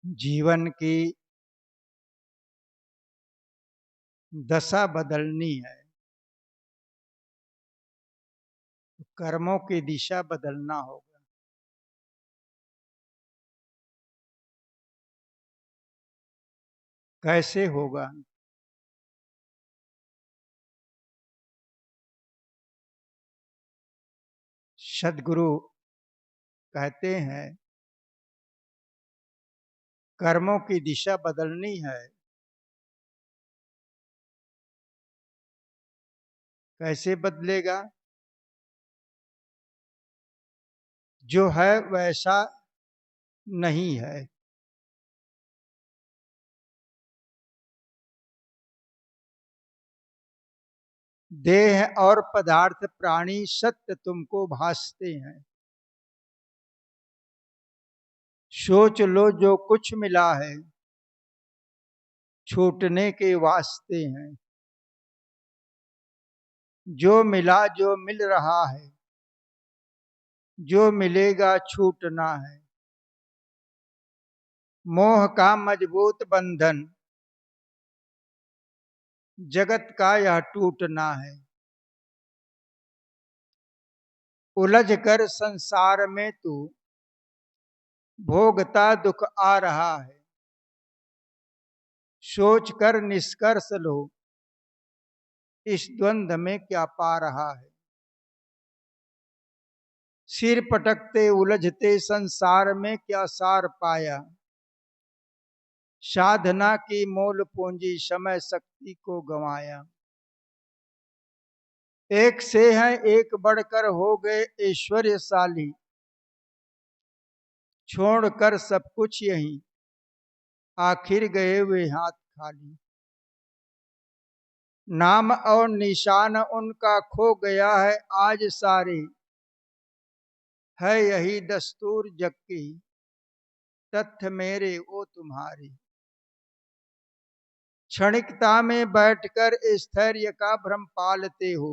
जीवन की दशा बदलनी है तो कर्मों की दिशा बदलना होगा। कैसे होगा? सद्गुरु कहते हैं कर्मों की दिशा बदलनी है। कैसे बदलेगा? जो है वैसा नहीं है। देह और पदार्थ प्राणी सत्य तुमको भासते हैं। सोच लो जो कुछ मिला है छूटने के वास्ते हैं। जो मिला जो मिल रहा है जो मिलेगा छूटना है। मोह का मजबूत बंधन जगत का यह टूटना है। उलझ कर संसार में तू भोगता दुख आ रहा है। सोच कर निष्कर्ष लो इस द्वंद्व में क्या पा रहा है। सिर पटकते उलझते संसार में क्या सार पाया। साधना की मोल पूंजी समय शक्ति को गंवाया। एक से है एक बढ़कर हो गए ऐश्वर्यशाली। छोड़कर सब कुछ यहीं आखिर गए वे हाथ खाली। नाम और निशान उनका खो गया है आज सारे। है यही दस्तूर जग की तथ्य मेरे ओ तुम्हारे। क्षणिकता में बैठकर स्थैर्य का भ्रम पालते हो।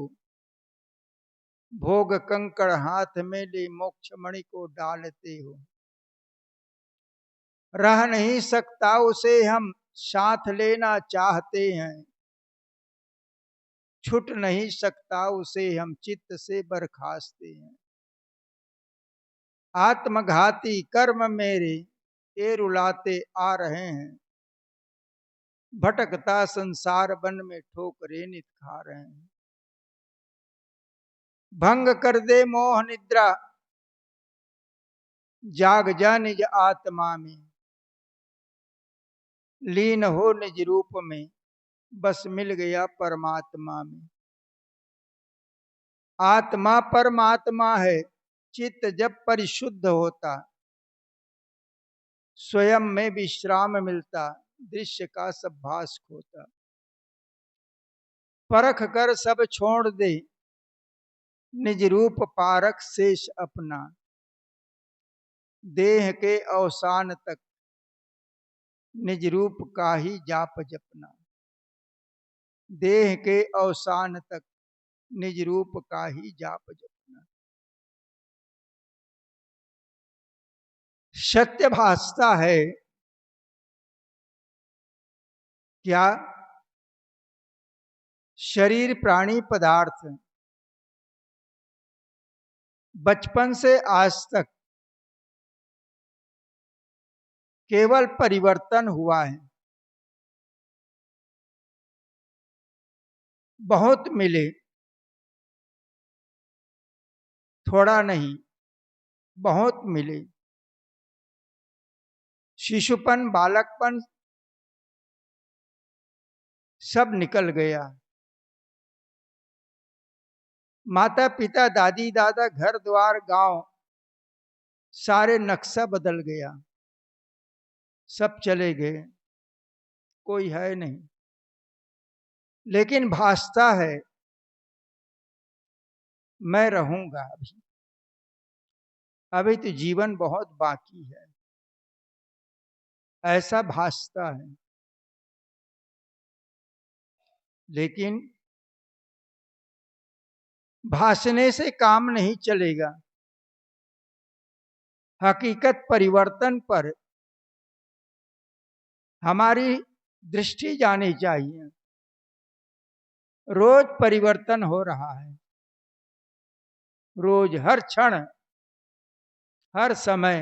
भोग कंकड़ हाथ में ले मोक्ष मणि को डालते हो। रह नहीं सकता उसे हम साथ लेना चाहते हैं। छूट नहीं सकता उसे हम चित्त से बर्खास्ते हैं। आत्मघाती कर्म मेरे ये रुलाते आ रहे हैं। भटकता संसार वन में ठोकरे नित खा रहे हैं। भंग कर दे मोह निद्रा जाग जा निज आत्मा में। लीन हो निज रूप में बस मिल गया परमात्मा में। आत्मा परमात्मा है चित्त जब परिशुद्ध होता। स्वयं में विश्राम मिलता दृश्य का सब भास खोता। परख कर सब छोड़ दे निज रूप पारक शेष अपना। देह के अवसान तक निज रूप का ही जाप जपना। देह के अवसान तक निज रूप का ही जाप जपना। सत्य भासता है क्या? शरीर प्राणी पदार्थ बचपन से आज तक केवल परिवर्तन हुआ है। बहुत मिले थोड़ा नहीं बहुत मिले। शिशुपन बालकपन सब निकल गया। माता पिता दादी दादा घर द्वार गांव सारे नक्शा बदल गया। सब चले गए कोई है नहीं। लेकिन भासता है मैं रहूंगा अभी। अभी तो जीवन बहुत बाकी है ऐसा भासता है। लेकिन भासने से काम नहीं चलेगा। हकीकत परिवर्तन पर हमारी दृष्टि जानी चाहिए। रोज परिवर्तन हो रहा है, रोज, हर क्षण, हर समय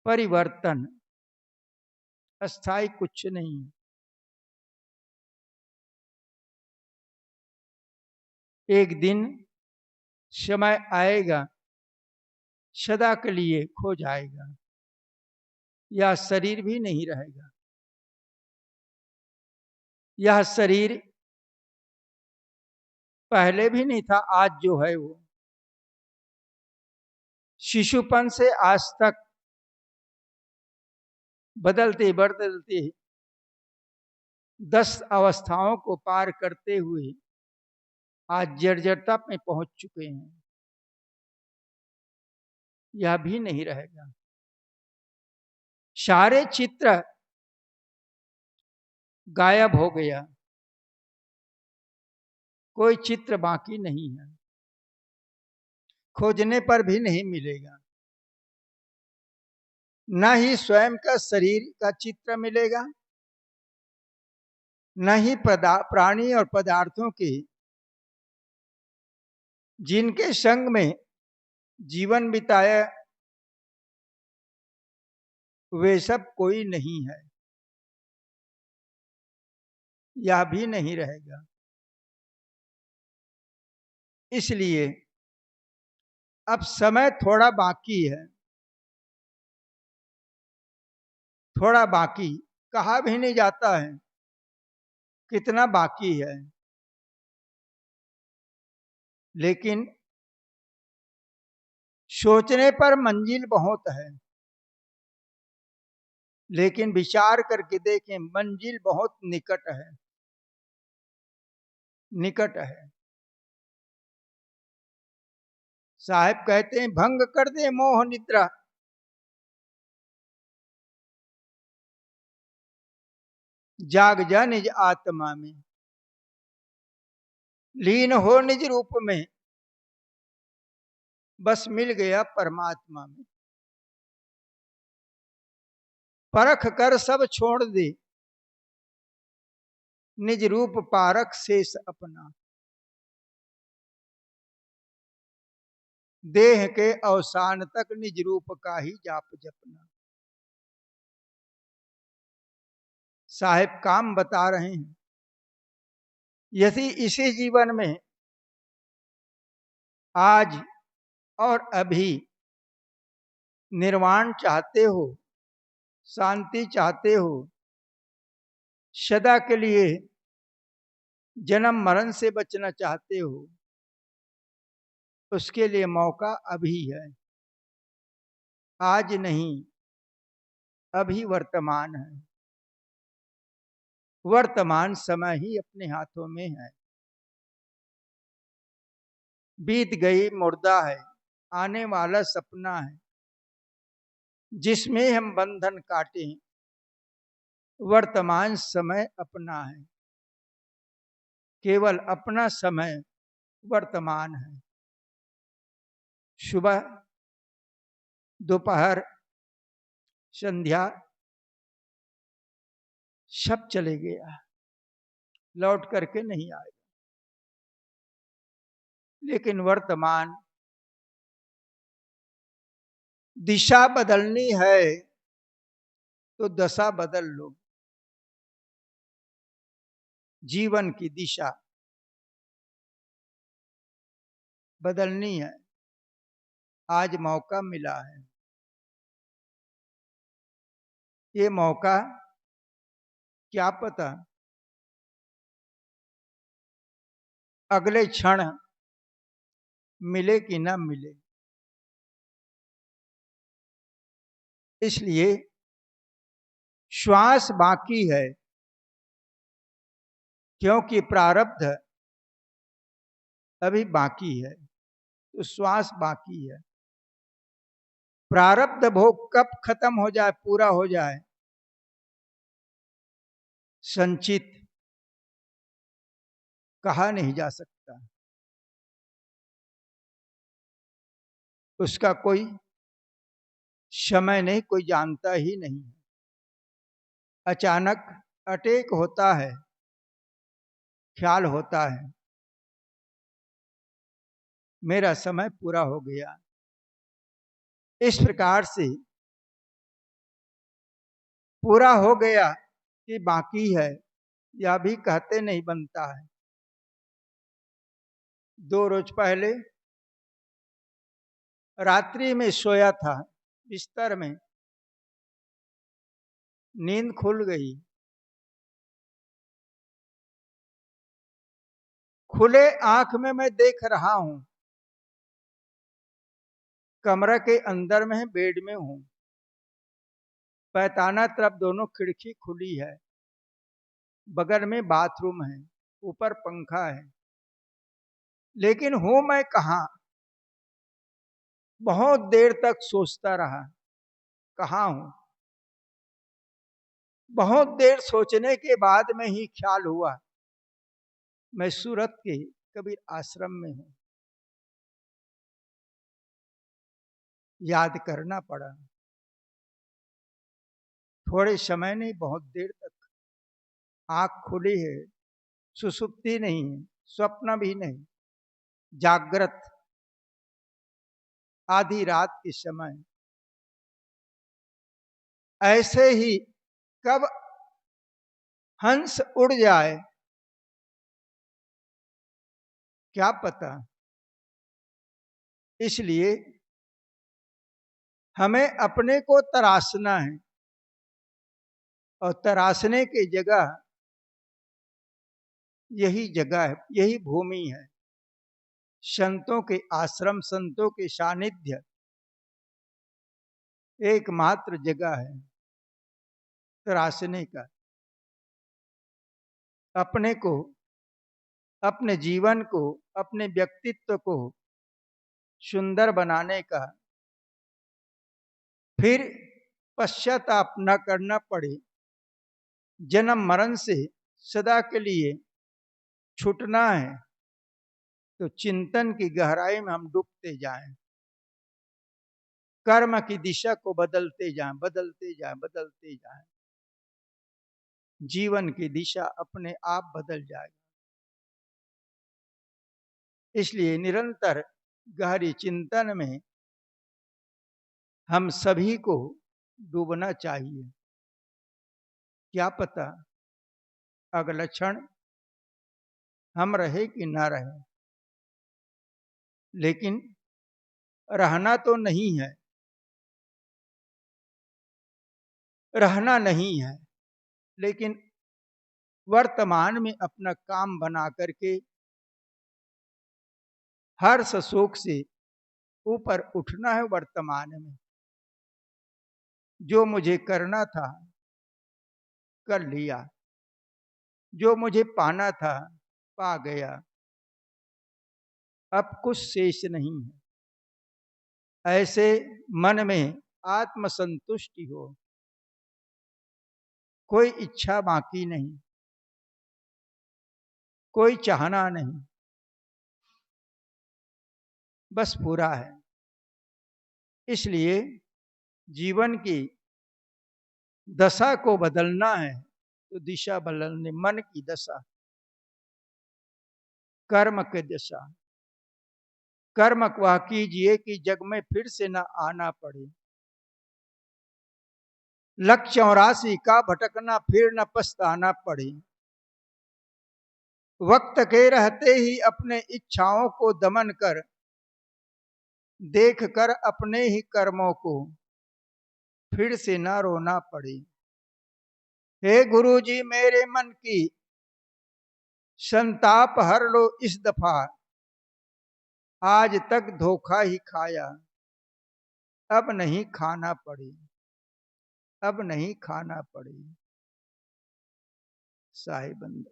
परिवर्तन, अस्थाई कुछ नहीं है। एक दिन समय आएगा, सदा के लिए खो जाएगा, यह शरीर भी नहीं रहेगा। यह शरीर पहले भी नहीं था, आज जो है वो शिशुपन से आज तक बदलते बदलते 10 अवस्थाओं को पार करते हुए आज जर्जरता में पहुंच चुके हैं। यह भी नहीं रहेगा। सारे चित्र गायब हो गया, कोई चित्र बाकी नहीं है, खोजने पर भी नहीं मिलेगा। न ही स्वयं का शरीर का चित्र मिलेगा, न ही प्राणी और पदार्थों के जिनके संग में जीवन बिताया वे सब कोई नहीं है, यह भी नहीं रहेगा। इसलिए अब समय थोड़ा बाकी है, थोड़ा बाकी, कहा भी नहीं जाता है कितना बाकी है, लेकिन सोचने पर मंजिल बहुत है। लेकिन विचार करके देखें, मंजिल बहुत निकट है, निकट है। साहब कहते हैं, भंग कर दे मोह निद्रा, जाग जा निज आत्मा में, लीन हो निज रूप में, बस मिल गया परमात्मा में। परख कर सब छोड़ दे, निज रूप पारक शेष अपना, देह के अवसान तक निज रूप का ही जाप जपना। साहिब काम बता रहे हैं, यदि इसी जीवन में आज और अभी निर्वाण चाहते हो, शांति चाहते हो, सदा के लिए जन्म मरण से बचना चाहते हो, उसके लिए मौका अभी है, आज नहीं, अभी वर्तमान है। वर्तमान समय ही अपने हाथों में है। बीत गई मुर्दा है, आने वाला सपना है, जिसमें हम बंधन काटे। वर्तमान समय अपना है, केवल अपना समय वर्तमान है। सुबह, दोपहर, संध्या सब चले गया, लौट करके नहीं आएगा। लेकिन वर्तमान, दिशा बदलनी है तो दशा बदल लो। जीवन की दिशा बदलनी है, आज मौका मिला है। ये मौका क्या पता अगले क्षण मिले कि ना मिले। इसलिए श्वास बाकी है, क्योंकि प्रारब्ध अभी बाकी है, तो श्वास बाकी है। प्रारब्ध भोग कब खत्म हो जाए, पूरा हो जाए, संचित कहा नहीं जा सकता। उसका कोई समय नहीं, कोई जानता ही नहीं है। अचानक अटैक होता है, ख्याल होता है मेरा समय पूरा हो गया। इस प्रकार से पूरा हो गया कि बाकी है या भी कहते नहीं बनता है। 2 रोज पहले रात्रि में सोया था बिस्तर में, नींद खुल गई। खुले आंख में मैं देख रहा हूं, कमरा के अंदर में बेड में हूं, पैताना तरफ दोनों खिड़की खुली है, बगल में बाथरूम है, ऊपर पंखा है, लेकिन हूं मैं कहां? बहुत देर तक सोचता रहा कहां हूं। बहुत देर सोचने के बाद में ही ख्याल हुआ मैं सूरत के कबीर आश्रम में हूं। याद करना पड़ा। थोड़े समय नहीं, बहुत देर तक आंख खुली है, सुसुप्ति नहीं है, स्वप्न भी नहीं, जागृत, आधी रात के समय। ऐसे ही कब हंस उड़ जाए क्या पता। इसलिए हमें अपने को तराशना है, और तराशने की जगह यही जगह है, यही भूमि है। संतों के आश्रम, संतों के सानिध्य एकमात्र जगह है तराशने का। अपने को, अपने जीवन को, अपने व्यक्तित्व को सुंदर बनाने का, फिर पश्चाताप न करना पड़े, जन्म मरण से सदा के लिए छूटना है, तो चिंतन की गहराई में हम डूबते जाएं, कर्म की दिशा को बदलते जाएं, बदलते जाएं, बदलते जाएं। जीवन की दिशा अपने आप बदल जाएगी। इसलिए निरंतर गहरी चिंतन में हम सभी को डूबना चाहिए। क्या पता अगला क्षण हम रहे कि ना रहे, लेकिन रहना तो नहीं है, रहना नहीं है, लेकिन वर्तमान में अपना काम बना करके हर्ष शोक से ऊपर उठना है। वर्तमान में जो मुझे करना था कर लिया, जो मुझे पाना था पा गया, अब कुछ शेष नहीं है। ऐसे मन में आत्मसंतुष्टि हो, कोई इच्छा बाकी नहीं, कोई चाहना नहीं, बस पूरा है। इसलिए जीवन की दशा को बदलना है तो दिशा बदलने, मन की दशा, कर्म की दशा। कर्म वह कीजिए कि जग में फिर से न आना पड़े, लक्ष्य 84 का भटकना फिर न पछताना पड़े। वक्त के रहते ही अपने इच्छाओं को दमन कर, देख कर अपने ही कर्मों को फिर से न रोना पड़े। हे गुरु जी मेरे मन की संताप हर लो इस दफा, आज तक धोखा ही खाया, अब नहीं खाना पड़े, अब नहीं खाना पड़े। साहिबंद।